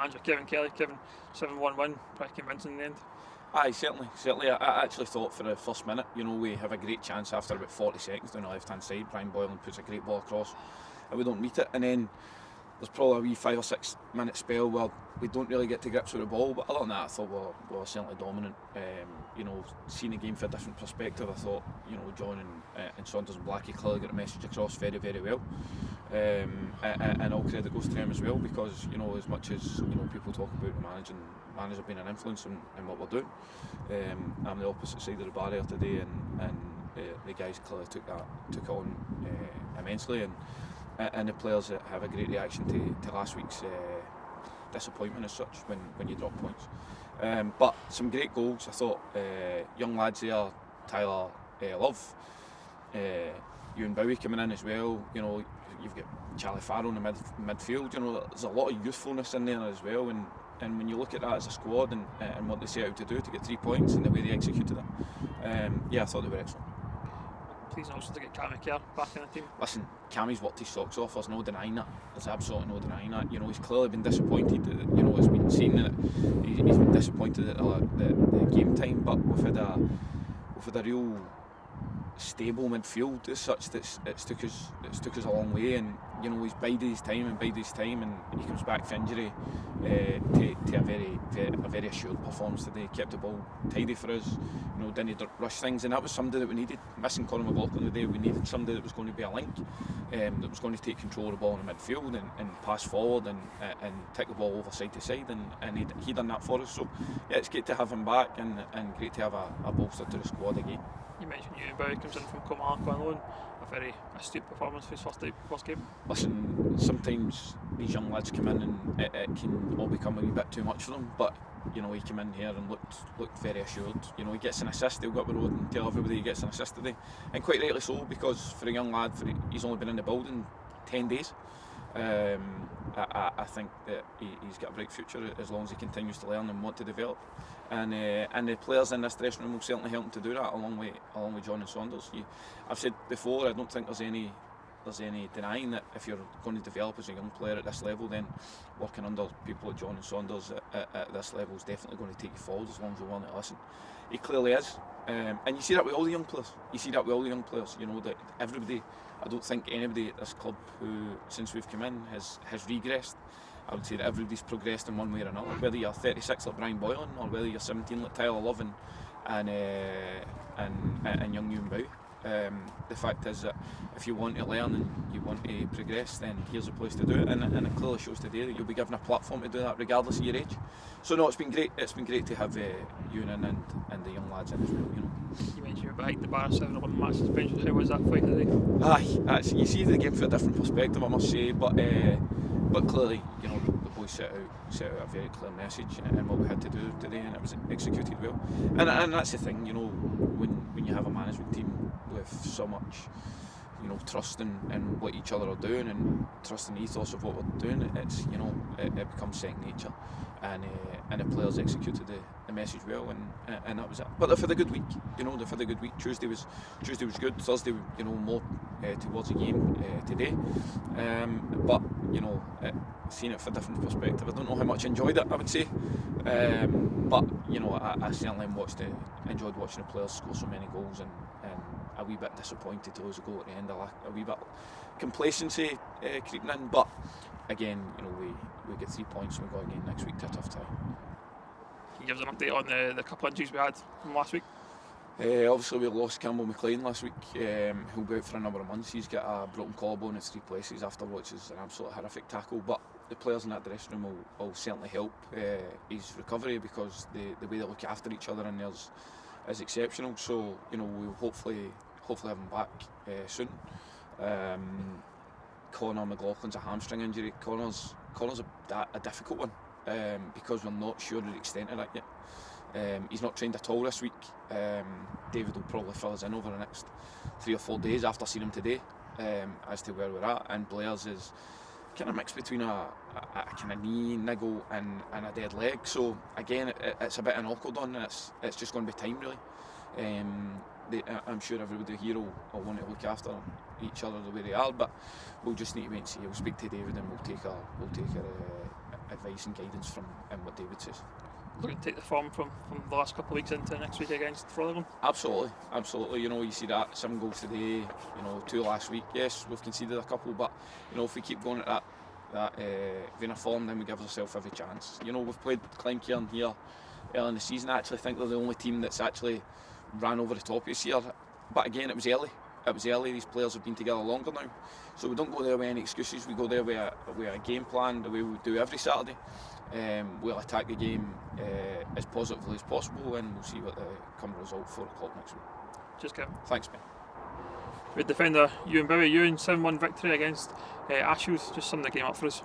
manager Kevin Kelly. Kevin, 7-1 win, pretty convincing in the end. Aye, certainly. I actually thought for the first minute, we have a great chance after about 40 seconds down the left hand side. Brian Boylan puts a great ball across and we don't meet it, and then there's probably a wee 5 or 6 minute spell where we don't really get to grips with the ball, but other than that I thought we were certainly dominant. Seeing the game from a different perspective, I thought John and Saunders and Blackie clearly got the message across very, very well, and all credit goes to them as well, because as much as people talk about the manager being an influence in what we're doing, I'm the opposite side of the barrier today, and the guys clearly took it on immensely, and the players have a great reaction to last week's disappointment as such when you drop points. But some great goals. I thought young lads there, Tyler Love, Ewan Bowie coming in as well. You've got Charlie Farrow in the midfield. There's a lot of youthfulness in there as well, and when you look at that as a squad and what they set out to do to get 3 points and the way they executed it, I thought they were excellent. Pleasing also to get Cammy Kerr back in the team. Listen, Cammy's worked his socks off, there's no denying that. There's absolutely no denying that. He's clearly been disappointed, it's been seen that he's been disappointed at the game time, but we've had a real stable midfield as such that's took us a long way, and he's bided his time, and he comes back from injury to a very assured performance today. Kept the ball tidy for us, didn't rush things, and that was somebody that we needed. Missing Conor McLaughlin today, we needed somebody that was going to be a link, that was going to take control of the ball in the midfield and pass forward and take the ball over side to side, and he done that for us. So yeah, it's great to have him back, and great to have a bolster to the squad again. You mentioned Ewan Bowie comes in from Kilmarnock on loan. A very astute performance for his first game. Listen, sometimes these young lads come in and it can all become a wee bit too much for them, but he came in here and looked very assured. He gets an assist. He'll go up the road and tell everybody he gets an assist today, and quite rightly so, because for a young lad, he's only been in the building 10 days. I think that he's got a bright future as long as he continues to learn and want to develop, and the players in this dressing room will certainly help him to do that, along with John and Saunders. I've said before, I don't think there's any denying that if you're going to develop as a young player at this level, then working under people like John and Saunders at this level is definitely going to take you forward, as long as you want to listen. He clearly is, and you see that with all the young players. That everybody, I don't think anybody at this club who, since we've come in, has regressed. I would say that everybody's progressed in one way or another, whether you're 36 like Brian Boylan, or whether you're 17 like Tyler Love and young Ewan Bowie. The fact is that if you want to learn and you want to progress, then here's a place to do it, and it clearly shows today that you'll be given a platform to do that regardless of your age. So no, it's been great. It's been great to have Ewan in and the young lads in as well. You mentioned you're behind the bar 7-1 match suspension. How was that fight today? Aye, you see the game from a different perspective, I must say, but clearly, the boys set out a very clear message and what we had to do today, and it was executed well. And that's the thing, when you have a management team with so much, trust in what each other are doing, and trust in the ethos of what we're doing, it's it becomes second nature, and the players executed the message well, and that was it. But they've had a good week, they've had a good week. Tuesday was good. Thursday, more towards the game today, but seeing it from a different perspective, I don't know how much I enjoyed it, I would say, but I certainly enjoyed watching the players score so many goals, and a wee bit disappointed to lose a goal at the end. A wee bit complacency creeping in, but again, we get 3 points and we go again next week to a tough time. Can you give us an update on the couple of injuries we had from last week? Obviously we lost Campbell McLean last week. He'll be out for a number of months. He's got a broken collarbone in 3 places after, which is an absolute horrific tackle, but the players in that dressing room will certainly help his recovery, because the way they look after each other in there is exceptional. So we'll hopefully have him back soon. Conor McLaughlin's a hamstring injury. Conor's a difficult one, because we're not sure the extent of that yet. He's not trained at all this week. David will probably fill us in over the next 3 or 4 days after seeing him today, as to where we're at. And Blair's is kind of mixed between a kind of knee niggle and a dead leg. So again, it's a bit of an awkward one. It's just going to be time, really. I'm sure everybody here will want to look after each other the way they are, but we'll just need to wait and see. We'll speak to David and we'll take our advice and guidance from what David says. Looking to take the form from the last couple of weeks into next week against Rotherham. Absolutely. You know, you see that 7 goals today. You know, 2 last week. Yes, we've conceded a couple, but you know, if we keep going at that vein of form, then we give ourselves every chance. You know, we've played Glencairn here early in the season. I actually think they're the only team that's actually ran over the top of us here. But again, it was early. These players have been together longer now, so we don't go there with any excuses. We go there with a game plan, the way we do every Saturday. We'll attack the game as positively as possible, and we'll see what the come result 4 o'clock next week. Just Kevin. Thanks, mate. With defender Ewan Bowie, 7-1 victory against Ashfield. Just sum the game up for us.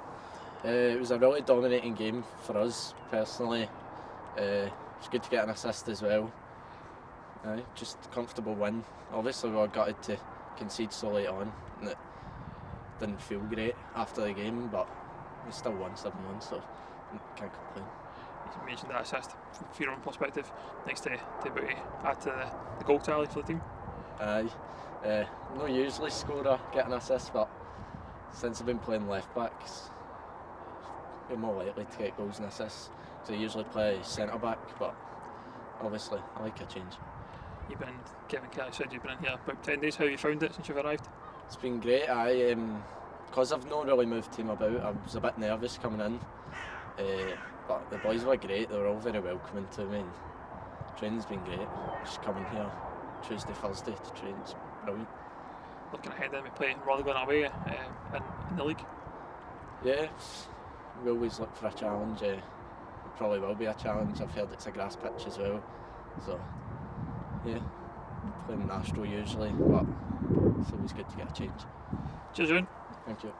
It was a really dominating game for us personally. It's good to get an assist as well. Just a comfortable win. Obviously we were gutted to concede so late on, and it didn't feel great after the game, but we still won 7-1, so can't complain. You mentioned that assist from your own perspective. Next to Bowie, add to the goal tally for the team. No usually get an assist, but since I've been playing left back, you're more likely to get goals and assists. So I usually play centre back, but obviously I like a change. Kevin Kelly said you've been in here about 10 days. How have you found it since you've arrived? It's been great. Because I've not really moved team about, I was a bit nervous coming in. But the boys were great. They were all very welcoming to me. And training's been great. Just coming here Tuesday, Thursday to train. It's brilliant. Looking ahead then, we play Rotherham away in the league. Yeah, we always look for a challenge. It probably will be a challenge. I've heard it's a grass pitch as well. So, yeah, playing Astro usually, but it's always good to get a change. Cheers, Ewan. Thank you.